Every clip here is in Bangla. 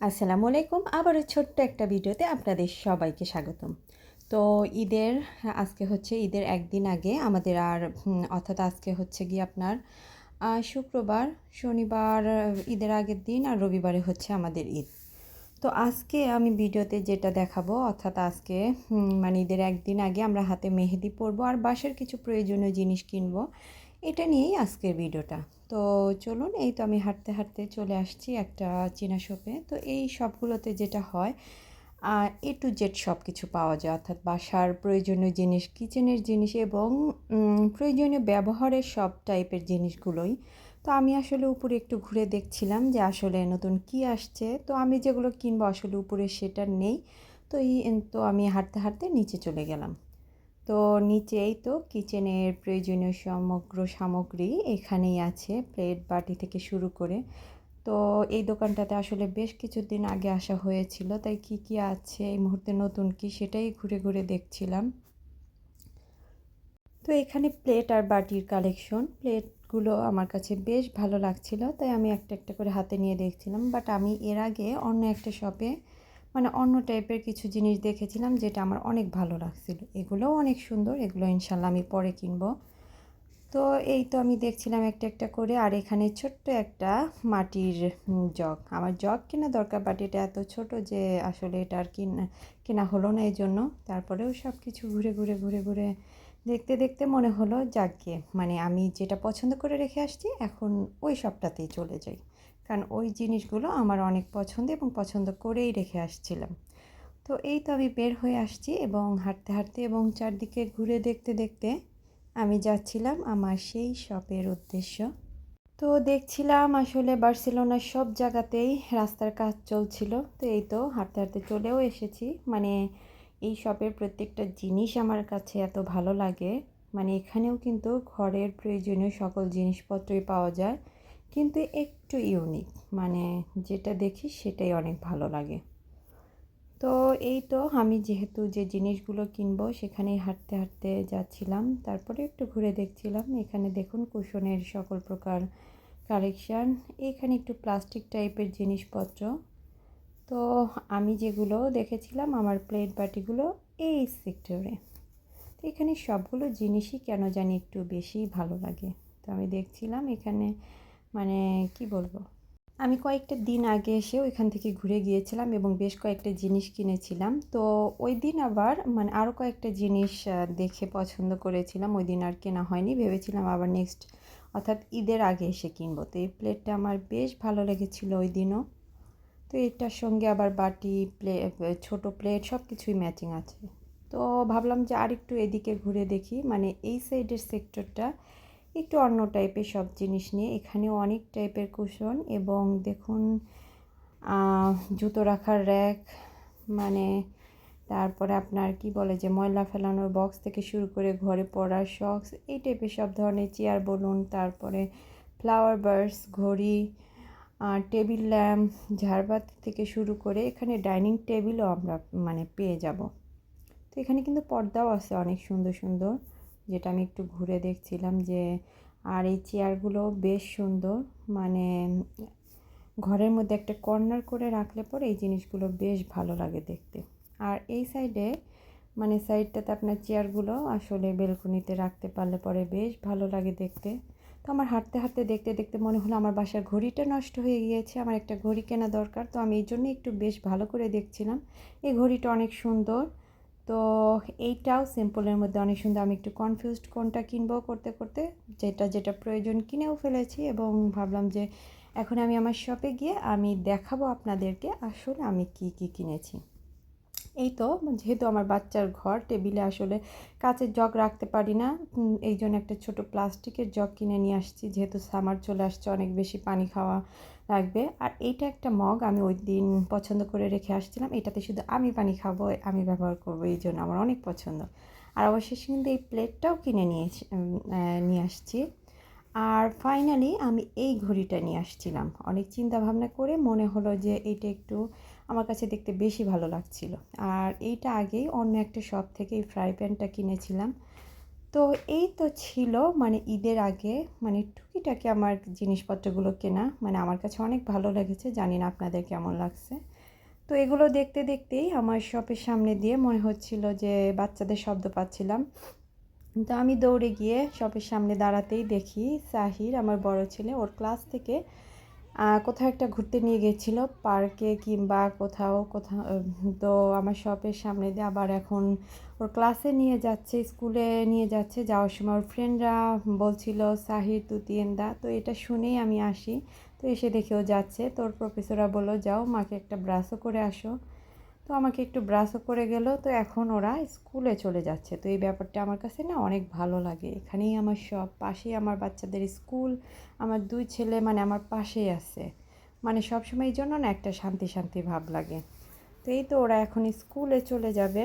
আসসালামু আলাইকুম। আবারও ছোট্ট একটা ভিডিওতে আপনাদের সবাইকে স্বাগতম। তো আজকে হচ্ছে ঈদের একদিন আগে আমাদের অর্থাৎ আজকে হচ্ছে গিয়ে আপনার শুক্রবার, শনিবার ঈদের আগের দিন আর রবিবারে হচ্ছে আমাদের ঈদ। তো আজকে আমি ভিডিওতে যেটা দেখাবো অর্থাৎ আজকে মানে ঈদের একদিন আগে আমরা হাতে মেহেদি পরবো আর বাসার কিছু প্রয়োজনীয় জিনিস কিনবো। এটা নিয়েই আজকের ভিডিওটা। তো চলুন, এই তো আমি হাঁটতে হাঁটতে চলে আসছি একটা চীনা শপে। তো এই শপগুলোতে যেটা হয় এ টু জেড সব কিছু পাওয়া যায়, অর্থাৎ বাসার প্রয়োজনীয় জিনিস, কিচেনের জিনিস এবং প্রয়োজনীয় ব্যবহারের সব টাইপের জিনিসগুলোই। তো আমি আসলে উপরে একটু ঘুরে দেখছিলাম যে আসলে নতুন কি আসছে। তো আমি যেগুলো কিনবো আসলে উপরে সেটা নেই। তো আমি হাঁটতে হাঁটতে নিচে চলে গেলাম। তো নিচেই তো কিচেনের প্রয়োজনীয় সমগ্র সামগ্রী এখানেই আছে, প্লেট বাটি থেকে শুরু করে। তো এই দোকানটাতে আসলে বেশ কিছুদিন আগে আসা হয়েছিল, তাই কি কি আছে এই মুহূর্তে নতুন কি সেটাই ঘুরে ঘুরে দেখছিলাম। তো এখানে প্লেট আর বাটির কালেকশন, প্লেটগুলো আমার কাছে বেশ ভালো লাগছিল, তাই আমি একটা একটা করে হাতে নিয়ে দেখছিলাম। বাট আমি এর আগে অন্য একটা শপে মানে অন্য টাইপের কিছু জিনিস দেখেছিলাম যেটা আমার অনেক ভালো লাগছিল। এগুলোও অনেক সুন্দর, এগুলো ইনশাল্লাহ আমি পরে কিনবো। তো এই তো আমি দেখছিলাম একটা একটা করে। আর এখানে ছোট্ট একটা মাটির জগ, আমার জগ কেনা দরকার, বাট এটা এত ছোট যে আসলে এটা আর কেনা হলো না। এই জন্য তারপরেও সব কিছু ঘুরে ঘুরে ঘুরে ঘুরে দেখতে দেখতে মনে হলো যাকগে, মানে আমি যেটা পছন্দ করে রেখে আসছি এখন ওই সবটাতেই চলে যাই, কারণ ওই জিনিসগুলো আমার অনেক পছন্দ এবং পছন্দ করেই রেখে আসছিলাম। তো এই তো আমি বের হয়ে আসছি এবং হাঁটতে হাঁটতে এবং চারদিকে ঘুরে দেখতে দেখতে আমি যাচ্ছিলাম আমার সেই শপের উদ্দেশ্য। তো দেখছিলাম আসলে বার্সেলোনার সব জায়গাতেই রাস্তার কাজ চলছিল। তো এই তো হাঁটতে হাঁটতে চলেও এসেছি। মানে এই শপের প্রত্যেকটা জিনিস আমার কাছে এত ভালো লাগে। মানে এখানেও কিন্তু ঘরের প্রয়োজনীয় সকল জিনিসপত্রই পাওয়া যায়, কিন্তু একটু ইউনিক, মানে যেটা দেখি সেটাই অনেক ভালো লাগে। তো এই তো আমি যেহেতু যে জিনিসগুলো কিনবো সেখানেই হাঁটতে হাঁটতে যাচ্ছিলাম, তারপরে একটু ঘুরে দেখছিলাম। এখানে দেখুন কুশনের সকল প্রকার কালেকশান, এখানে একটু প্লাস্টিক টাইপের জিনিসপত্র। তো আমি যেগুলো দেখেছিলাম আমার প্লেট বাটিগুলো এই সেক্টরে। তো এখানে সবগুলো জিনিসই কেন জানি একটু বেশি ভালো লাগে। তো আমি দেখছিলাম এখানে, মানে কি বলবো, আমি কয়েকটা দিন আগে এসেও এখান থেকে ঘুরে গিয়েছিলাম এবং বেশ কয়েকটা জিনিস কিনেছিলাম। তো ওই দিন আবার মানে আরও কয়েকটা জিনিস দেখে পছন্দ করেছিলাম, ওই দিন আর কেনা হয়নি, ভেবেছিলাম আবার নেক্সট অর্থাৎ ঈদের আগে এসে কিনবো। তো এই প্লেটটা আমার বেশ ভালো লেগেছিলো ওই দিনও। তো এটার সঙ্গে আবার বাটি, ছোট প্লেট সব কিছুই ম্যাচিং আছে। তো ভাবলাম যে আরেকটু এদিকে ঘুরে দেখি, মানে এই সাইডের সেক্টরটা একটু অন্য টাইপের সব জিনিস নিয়ে। এখানেও অনেক টাইপের কুশন এবং দেখুন জুতো রাখার র্যাক, মানে তারপরে আপনার কি বলে যে ময়লা ফেলানোর বক্স থেকে শুরু করে ঘরে পড়ার শক্স, এই টাইপের সব ধরনের চেয়ার বলুন, তারপরে ফ্লাওয়ার বার্স, ঘড়ি, টেবিল ল্যাম্প, ঝাড়বাতি থেকে শুরু করে এখানে ডাইনিং টেবিলও আমরা মানে পেয়ে যাব। তো এখানে কিন্তু পর্দাও আছে অনেক সুন্দর সুন্দর, যেটা আমি একটু ঘুরে দেখছিলাম যে। আর এই চেয়ারগুলো বেশ সুন্দর, মানে ঘরের মধ্যে একটা কর্নার করে রাখলে পরে এই জিনিসগুলো বেশ ভালো লাগে দেখতে। আর এই সাইডে মানে সাইডটাতে আপনার চেয়ারগুলো আসলে বেলকনিতে রাখতে পারলে পরে বেশ ভালো লাগে দেখতে। তো আমার হাঁটতে হাঁটতে দেখতে দেখতে মনে হলো আমার বাসার ঘড়িটা নষ্ট হয়ে গিয়েছে, আমার একটা ঘড়ি কেনা দরকার। তো আমি এই জন্যই একটু বেশ ভালো করে দেখছিলাম। এই ঘড়িটা অনেক সুন্দর। তো এইটাও সিম্পলের মধ্যে অনেক সুন্দর। আমি একটু কনফিউজড কোনটা কিনবো করতে করতে যেটা যেটা প্রয়োজন কিনেও ফেলেছি এবং ভাবলাম যে এখন আমি আমার শপে গিয়ে আমি দেখাবো আপনাদেরকে আসলে আমি কি কি কিনেছি। এই তো যেহেতু আমার বাচ্চার ঘর, টেবিলে আসলে কাঁচের জগ রাখতে পারি না, এই জন্য একটা ছোট প্লাস্টিকের জগ কিনে নিয়ে আসছি, যেহেতু সামার চলে আসছে অনেক বেশি পানি খাওয়া লাগবে। আর এইটা একটা মগ আমি ওই দিন পছন্দ করে রেখে আসছিলাম, এটাতে শুধু আমি পানি খাবো, আমি ব্যবহার করবো, এই জন্য আমার অনেক পছন্দ। আর অবশেষে কিন্তু এই প্লেটটাও কিনে নিয়ে আসছি। আর ফাইনালি আমি এই ঘড়িটা নিয়ে আসছিলাম অনেক চিন্তা ভাবনা করে, মনে হলো যে এইটা একটু আমার কাছে দেখতে বেশি ভালো লাগছিল। আর এইটা আগেই অন্য একটা শপ থেকে এই ফ্রাই প্যানটা কিনেছিলাম। তো এই তো ছিল মানে ঈদের আগে মানে টুকিটাকি আমার জিনিসপত্রগুলো কেনা, মানে আমার কাছে অনেক ভালো লেগেছে, জানি না আপনাদের কেমন লাগছে। তো এগুলো দেখতে দেখতেই আমার শপের সামনে দিয়ে মনে হচ্ছিল যে বাচ্চাদের শব্দ পাচ্ছিলাম। তো আমি দৌড়ে গিয়ে শপের সামনে দাঁড়াতেই দেখি সাহির, আমার বড় ছেলে, ওর ক্লাস থেকে কোথাও একটা ঘুরতে নিয়ে গেছিলো, পার্কে কিংবা কোথাও। তো আমার শপের সামনে দিয়ে আবার এখন ওর ক্লাসে নিয়ে যাচ্ছে, স্কুলে নিয়ে যাচ্ছে। যাওয়ার সময় ওর ফ্রেন্ডরা বলছিল সাহির তুতিয়েন্দা, তো এটা শুনেই আমি আসি। তো এসে দেখে ও যাচ্ছে, তোর প্রফেসররা বললো যাও মাকে একটা ব্রাশও করে আসো। তো আমাকে একটু ব্রাশও করে গেল। তো এখন ওরা স্কুলে চলে যাচ্ছে। তো এই ব্যাপারটা আমার কাছে না অনেক ভালো লাগে। এখানেই আমার সব, পাশেই আমার বাচ্চাদের স্কুল, আমার 2 ছেলে মানে আমার পাশেই আছে। মানে সবসময় এই জন্য না একটা শান্তি শান্তি ভাব লাগে। তো এই তো ওরা এখন স্কুলে চলে যাবে।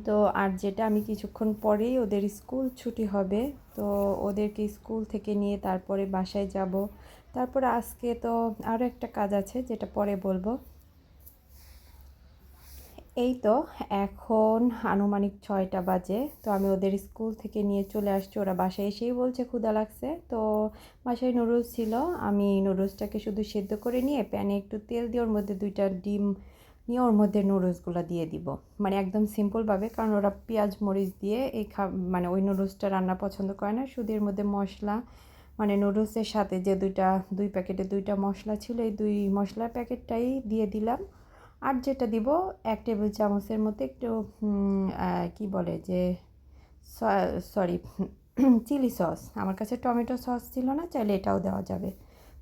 তো আর যেটা আমি কিছুক্ষণ পরেই ওদের স্কুল ছুটি হবে। তো ওদেরকে স্কুল থেকে নিয়ে তারপরে বাসায় যাব। তারপরে আজকে তো আরও একটা কাজ আছে যেটা পরে বলবো। এই তো এখন আনুমানিক 6টা বাজে। তো আমি ওদের স্কুল থেকে নিয়ে চলে আসছি। ওরা বাসায় এসেই বলছে ক্ষুধা লাগছে। তো বাসায় নুডলস ছিল, আমি নুডলসটাকে শুধু সেদ্ধ করে নিয়ে প্যানে একটু তেল দিয়ে ওর মধ্যে 2টা ডিম নিয়ে ওর মধ্যে নুডলসগুলো দিয়ে দিব, মানে একদম সিম্পলভাবে, কারণ ওরা পেঁয়াজ মরিচ দিয়ে মানে ওই নুডলসটা রান্না পছন্দ করে না। শুধু এর মধ্যে মশলা, মানে নুডলসের সাথে যে 2 প্যাকেটে 2টা মশলা ছিল, এই 2 মশলার প্যাকেটটাই দিয়ে দিলাম। আর যেটা দিব 1 টেবিল চামচের মতো একটু কি বলে যে সরি চিলি সস। আমার কাছে টমেটো সস ছিল না, চাইলে এটাও দেওয়া যাবে।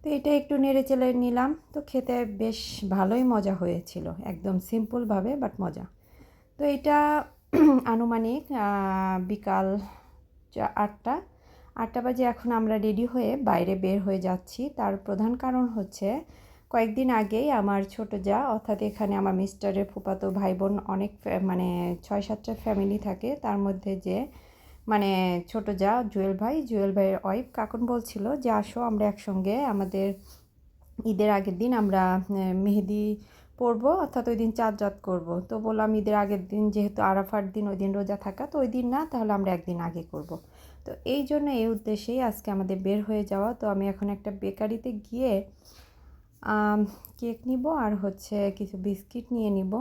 তো এটা একটু নেড়ে চেড়ে নিলাম। তো খেতে বেশ ভালোই মজা হয়েছিল, একদম সিম্পলভাবে বাট মজা। তো এটা আনুমানিক বিকাল 8টা বাজে। এখন আমরা রেডি হয়ে বাইরে বের হয়ে যাচ্ছি। তার প্রধান কারণ হচ্ছে কয়েকদিন আগেই আমার ছোট জা, অর্থাৎ এখানে আমার মিস্টারের ফুফাতো ভাই বোন অনেক মানে 6-7টা ফ্যামিলি থাকে। তার মধ্যে যে মানে ছোট জা জুয়েল ভাইয়ের ওয়াইফ কাকুন বলছিল যে আসো আমরা একসঙ্গে আমাদের ঈদের আগের দিন আমরা মেহেদি পরবো, অর্থাৎ ওই দিন চাঁদ রাত করবো। তো বললাম ঈদের আগের দিন যেহেতু আরাফার দিন, ওই দিন রোজা থাকা, তো ওই দিন না, তাহলে আমরা একদিন আগে করব। তো এই জন্য এই উদ্দেশ্যেই আজকে আমাদের বের হয়ে যাওয়া। তো আমি এখন একটা বেকারিতে গিয়ে কেক নিব আর হচ্ছে কিছু বিস্কিট নিয়ে নিব।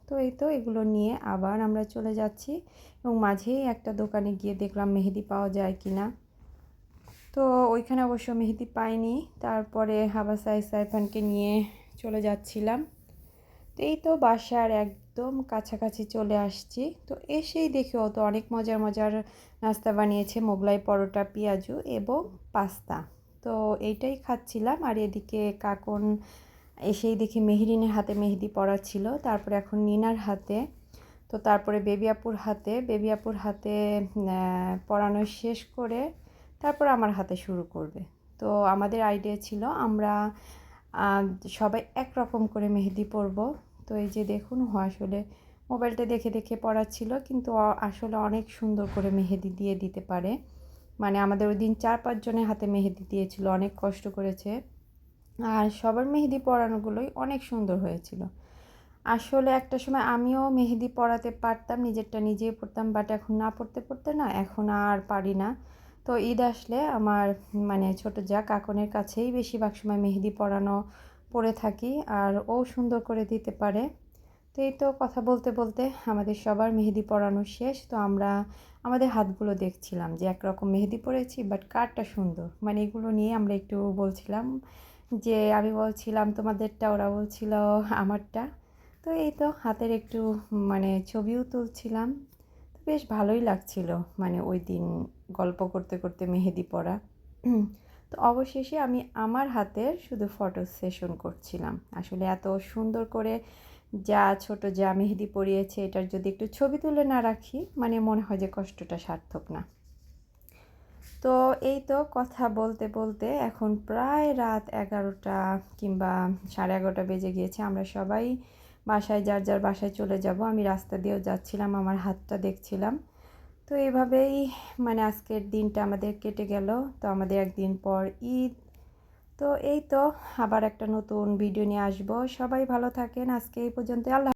তো এই তো এগুলো নিয়ে আবার আমরা চলে যাচ্ছি, এবং মাঝেই একটা দোকানে গিয়ে দেখলাম মেহেদি পাওয়া যায় কি না। তো ওইখানে অবশ্য মেহেদি পাইনি। তারপরে সাইফানকে নিয়ে চলে যাচ্ছিলাম। তো এই তো বাসার একদম কাছাকাছি চলে আসছি। তো এসেই দেখি ও তো অনেক মজার মজার নাস্তা বানিয়েছে, মোগলাই পরোটা, পেঁয়াজু এবং পাস্তা। তো এইটাই খাচ্ছিলাম। আর এদিকে কাকুন এসেই দেখি মেহরিনের হাতে মেহেদি পড়াচ্ছিল, তারপরে এখন নিনার হাতে, তো তারপরে বেবি আপুর হাতে পড়ানো শেষ করে তারপর আমার হাতে শুরু করবে। তো আমাদের আইডিয়া ছিল আমরা সবাই একরকম করে মেহেদি পরব। তো এই যে দেখুন, ও আসলে মোবাইলটা দেখে দেখে পড়াচ্ছিল, কিন্তু আসলে অনেক সুন্দর করে মেহেদি দিয়ে দিতে পারে। মানে আমাদের ওই দিন 4-5 জনের হাতে মেহেদি দিয়েছিল, অনেক কষ্ট করেছে। আর সবার মেহেদি পরানোগুলোই অনেক সুন্দর হয়েছিল। আসলে একটা সময় আমিও মেহেদি পরাতে পারতাম, নিজেরটা নিজেই পরতাম, বাট এখন না পড়তে পড়তে না এখন আর পারি না। তো ঈদ আসলে আমার মানে ছোট যা কাকনের কাছেই বেশিরভাগ সময় মেহেদি পরানো পরে থাকি, আর ও সুন্দর করে দিতে পারে। তো এই তো কথা বলতে বলতে আমাদের সবার মেহেদি পরানো শেষ। তো আমরা আমাদের হাতগুলো দেখছিলাম যে একরকম মেহেদি পরেছি, বাট কারটা সুন্দর, মানে এগুলো নিয়ে আমরা একটু বলছিলাম, যে আমি বলছিলাম তোমাদেরটা, ওরা বলছিল আমারটা। তো এই তো হাতের একটু মানে ছবিও তুলছিলাম। তো বেশ ভালোই লাগছিল মানে ওই দিন গল্প করতে করতে মেহেদি পরা। তো অবশেষে আমি আমার হাতের শুধু ফটো সেশন করছিলাম। আসলে এত সুন্দর করে ছোট যা মেহেদি পরিয়েছে, এটার যদি একটু ছবি তুলে না রাখি, মানে মনে হয় যে কষ্টটা সার্থক না। তো এই তো কথা বলতে বলতে এখন প্রায় রাত 11টা কিংবা 11:30 বেজে গিয়েছে। আমরা সবাই বাসায় যার যার বাসায় চলে যাব। আমি রাস্তা দিয়েও যাচ্ছিলাম, আমার হাতটা দেখছিলাম। তো এইভাবেই মানে আজকের দিনটা আমাদের কেটে গেল। তো আমাদের একদিন পর ঈদ। তো এই তো আবার একটা নতুন ভিডিও নিয়ে আসবো। সবাই ভালো থাকেন। আজকে এই পর্যন্ত। আল্লাহ।